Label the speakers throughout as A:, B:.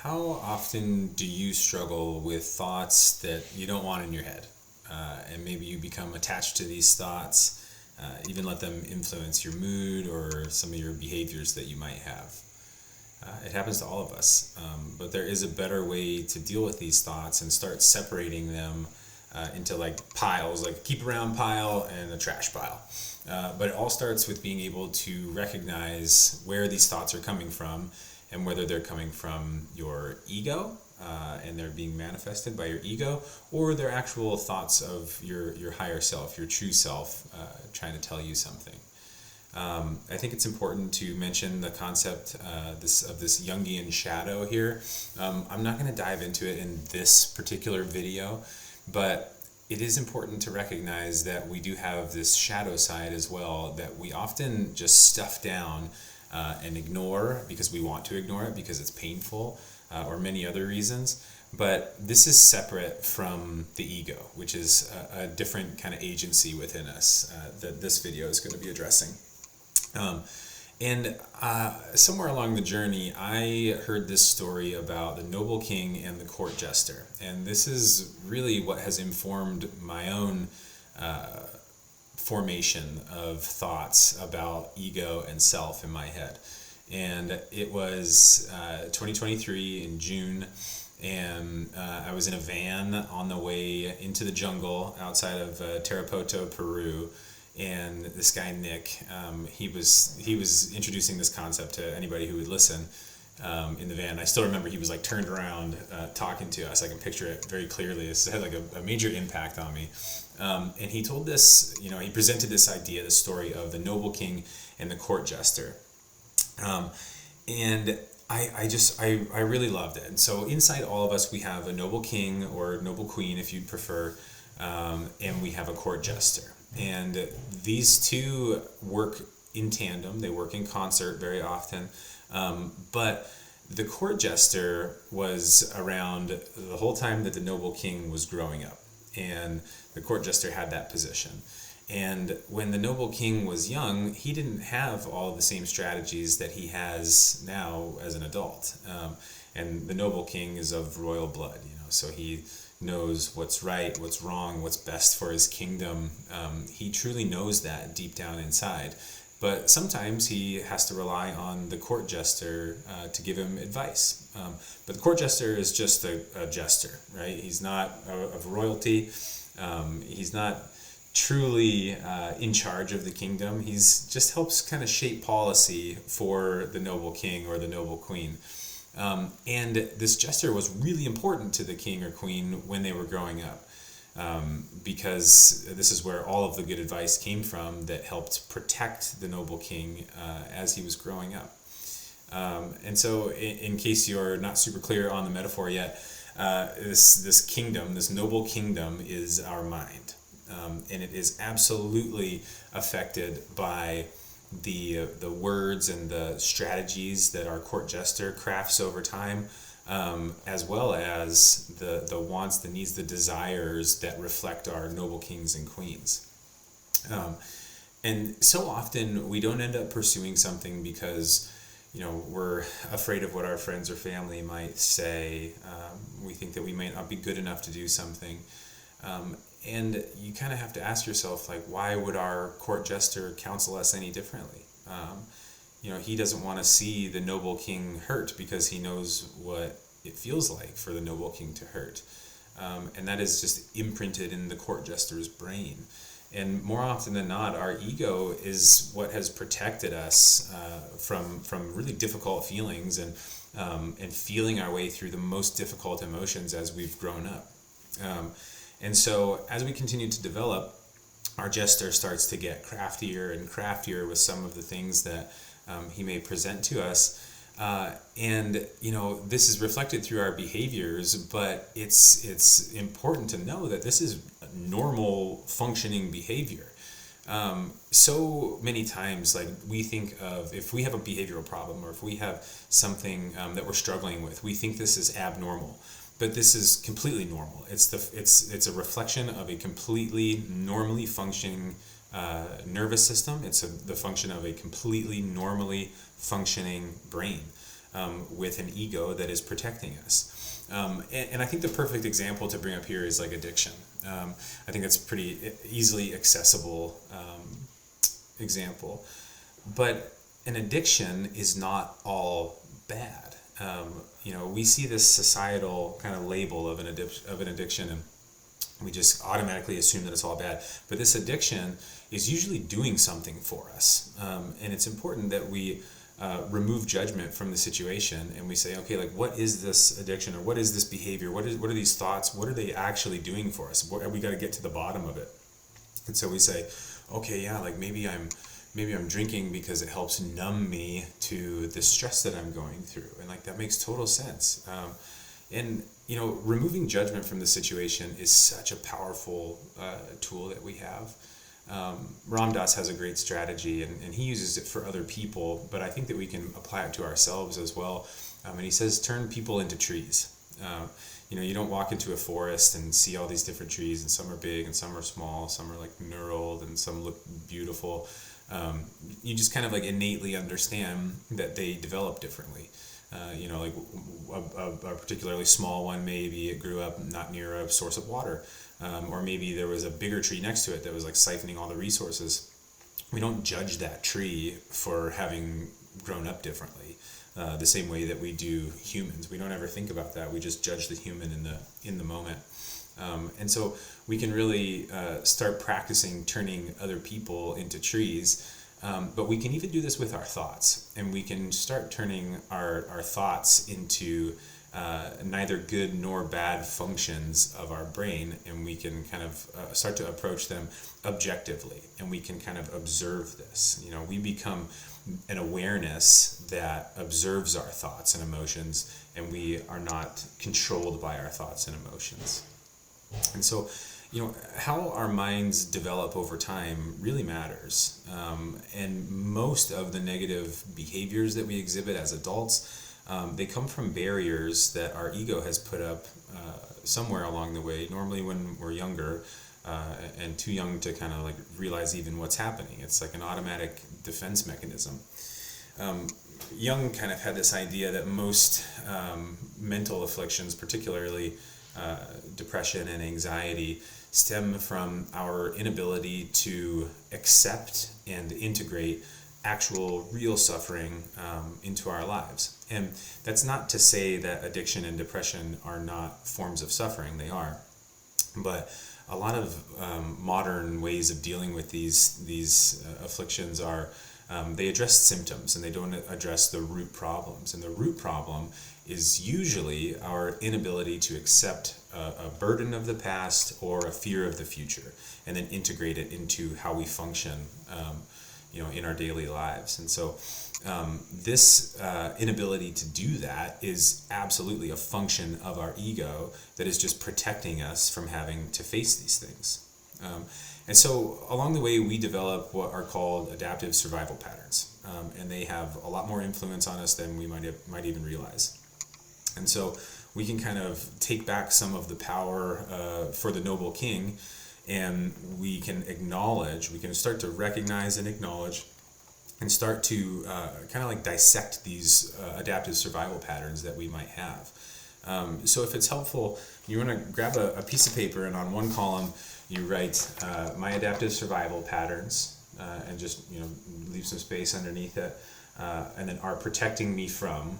A: How often do you struggle with thoughts that you don't want in your head? And maybe you become attached to these thoughts, even let them influence your mood or some of your behaviors that you might have. It happens to all of us, but there is a better way to deal with these thoughts and start separating them into like piles, like a keep around pile and a trash pile. But it all starts with being able to recognize where these thoughts are coming from and whether they're coming from your ego and they're being manifested by your ego, or they're actual thoughts of your higher self, your true self, trying to tell you something. I think it's important to mention the concept of this Jungian shadow here. I'm not going to dive into it in this particular video, but it is important to recognize that we do have this shadow side as well that we often just stuff down and ignore because we want to ignore it because it's painful or many other reasons. But this is separate from the ego, which is a different kind of agency within us that this video is going to be addressing. And somewhere along the journey, I heard this story about the noble king and the court jester. And this is really what has informed my own formation of thoughts about ego and self in my head. And it was 2023 in June, and I was in a van on the way into the jungle outside of Tarapoto, Peru. And this guy Nick, he was introducing this concept to anybody who would listen in the van. I still remember he was like turned around talking to us. I can picture it very clearly. It had like a major impact on me. And he told this, he presented this idea, this story of the noble king and the court jester. And I really loved it. And so inside all of us, we have a noble king or noble queen, if you'd prefer, and we have a court jester. And these two work in tandem. They work in concert very often. But the court jester was around the whole time that the noble king was growing up. And the court jester had that position. And when the noble king was young, he didn't have all the same strategies that he has now as an adult. And the noble king is of royal blood, so he knows what's right, what's wrong, what's best for his kingdom. He truly knows that deep down inside. But sometimes he has to rely on the court jester to give him advice. But the court jester is just a jester, right? He's not of royalty. He's not truly in charge of the kingdom. He's just helps kind of shape policy for the noble king or the noble queen. And this jester was really important to the king or queen when they were growing up, because this is where all of the good advice came from that helped protect the noble king as he was growing up. And so in case you're not super clear on the metaphor yet, this kingdom, this noble kingdom, is our mind. And it is absolutely affected by the words and the strategies that our court jester crafts over time, as well as the wants, the needs, the desires that reflect our noble kings and queens. And so often we don't end up pursuing something because we're afraid of what our friends or family might say. We think that we might not be good enough to do something. And you kind of have to ask yourself, like, why would our court jester counsel us any differently? He doesn't want to see the noble king hurt because he knows what it feels like for the noble king to hurt. And that is just imprinted in the court jester's brain. And more often than not, our ego is what has protected us from really difficult feelings and feeling our way through the most difficult emotions as we've grown up. And so as we continue to develop, our jester starts to get craftier and craftier with some of the things that he may present to us. And this is reflected through our behaviors, but it's important to know that this is normal functioning behavior. So many times, like, we think of, if we have a behavioral problem or if we have something that we're struggling with, we think this is abnormal. But this is completely normal. It's a reflection of a completely normally functioning nervous system. It's the function of a completely normally functioning brain. with an ego that is protecting us. And I think the perfect example to bring up here is like addiction. I think that's a pretty easily accessible example. But an addiction is not all bad. We see this societal kind of label of an addiction, and we just automatically assume that it's all bad. But this addiction is usually doing something for us, and it's important that we remove judgment from the situation, and we say, okay, like, what is this addiction, or what is this behavior? What are these thoughts? What are they actually doing for us? We got to get to the bottom of it. And so we say, okay, yeah, like maybe I'm drinking because it helps numb me to the stress that I'm going through, and like that makes total sense. And removing judgment from the situation is such a powerful tool that we have. Ram Dass has a great strategy, and he uses it for other people, but I think that we can apply it to ourselves as well. And he says, turn people into trees. You don't walk into a forest and see all these different trees, and some are big and some are small, some are like knurled and some look beautiful. You just kind of like innately understand that they develop differently. Like a particularly small one, maybe it grew up not near a source of water, or maybe there was a bigger tree next to it that was like siphoning all the resources. We don't judge that tree for having grown up differently, the same way that we do humans. We don't ever think about that. We just judge the human in the moment. And so we can really start practicing turning other people into trees. But we can even do this with our thoughts, and we can start turning our thoughts into neither good nor bad functions of our brain, and we can kind of start to approach them objectively, and we can kind of observe this. We become an awareness that observes our thoughts and emotions, and we are not controlled by our thoughts and emotions. And so, how our minds develop over time really matters. And most of the negative behaviors that we exhibit as adults, they come from barriers that our ego has put up somewhere along the way, normally when we're younger, and too young to kind of like realize even what's happening. It's like an automatic defense mechanism. Jung kind of had this idea that most mental afflictions, particularly depression and anxiety, stem from our inability to accept and integrate actual real suffering into our lives. And that's not to say that addiction and depression are not forms of suffering. They are. But a lot of modern ways of dealing with these afflictions are they address symptoms, and they don't address the root problems. And the root problem is usually our inability to accept a burden of the past or a fear of the future, and then integrate it into how we function, in our daily lives. And so this inability to do that is absolutely a function of our ego that is just protecting us from having to face these things. And so along the way, we develop what are called adaptive survival patterns, and they have a lot more influence on us than we might even realize. And so we can kind of take back some of the power for the noble king, and we can start to recognize and acknowledge and start to kind of like dissect these adaptive survival patterns that we might have. So if it's helpful, you want to grab a piece of paper, and on one column you write my adaptive survival patterns, and just leave some space underneath it, and then are protecting me from,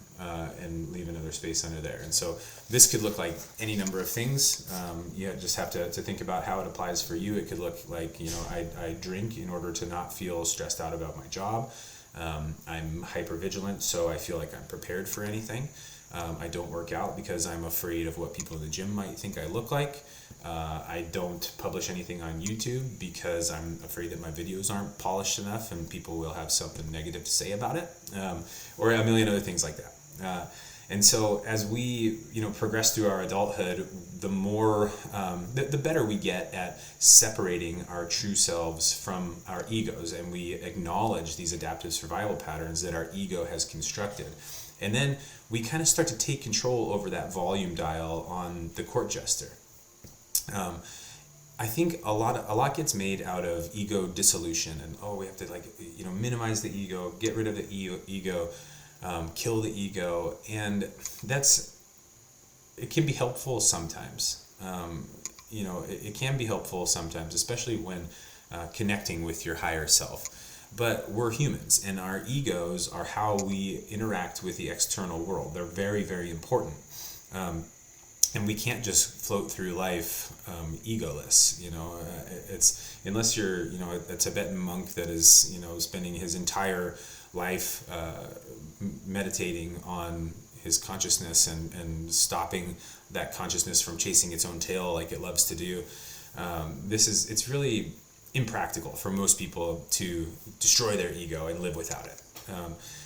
A: and leave another space under there. And so this could look like any number of things. You just have to think about how it applies for you. It could look like, I drink in order to not feel stressed out about my job. I'm hypervigilant, so I feel like I'm prepared for anything. I don't work out because I'm afraid of what people in the gym might think I look like. I don't publish anything on YouTube because I'm afraid that my videos aren't polished enough and people will have something negative to say about it, or a million other things like that. And so as we progress through our adulthood, the more the better we get at separating our true selves from our egos, and we acknowledge these adaptive survival patterns that our ego has constructed. And then we kind of start to take control over that volume dial on the court jester. I think a lot gets made out of ego dissolution, and we have to minimize the ego, get rid of the ego. kill the ego, and it can be helpful sometimes. It can be helpful sometimes, especially when connecting with your higher self. But we're humans, and our egos are how we interact with the external world. They're very, very important. And we can't just float through life egoless. It's unless you're a Tibetan monk that is spending his entire life meditating on his consciousness and stopping that consciousness from chasing its own tail like it loves to do. It's really impractical for most people to destroy their ego and live without it.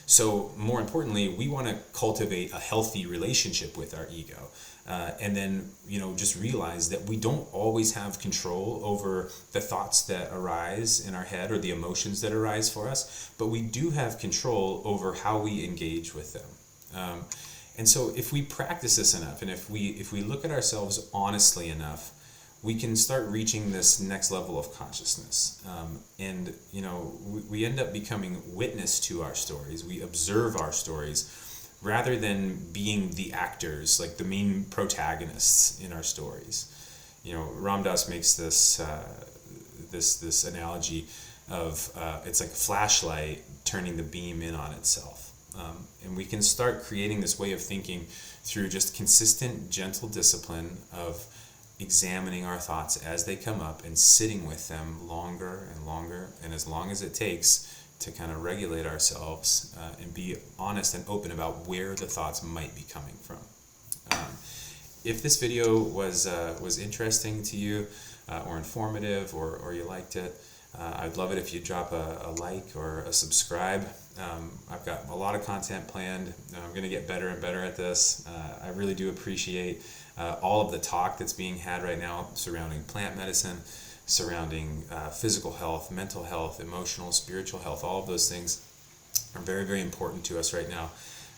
A: So more importantly, we want to cultivate a healthy relationship with our ego. And then, just realize that we don't always have control over the thoughts that arise in our head or the emotions that arise for us, but we do have control over how we engage with them. And so if we practice this enough, and if we look at ourselves honestly enough, we can start reaching this next level of consciousness. And we end up becoming witness to our stories. We observe our stories rather than being the actors, like the main protagonists in our stories. Ram Dass makes this analogy of it's like a flashlight turning the beam in on itself. And we can start creating this way of thinking through just consistent, gentle discipline of examining our thoughts as they come up and sitting with them longer and longer, and as long as it takes to kind of regulate ourselves and be honest and open about where the thoughts might be coming from. If this video was interesting to you or informative or you liked it, I'd love it if you drop a like or a subscribe. I've got a lot of content planned. I'm going to get better and better at this. I really do appreciate all of the talk that's being had right now surrounding plant medicine, surrounding physical health, mental health, emotional, spiritual health. All of those things are very, very important to us right now.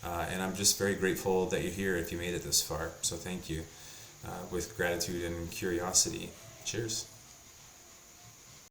A: And I'm just very grateful that you're here if you made it this far. So thank you. With gratitude and curiosity. Cheers.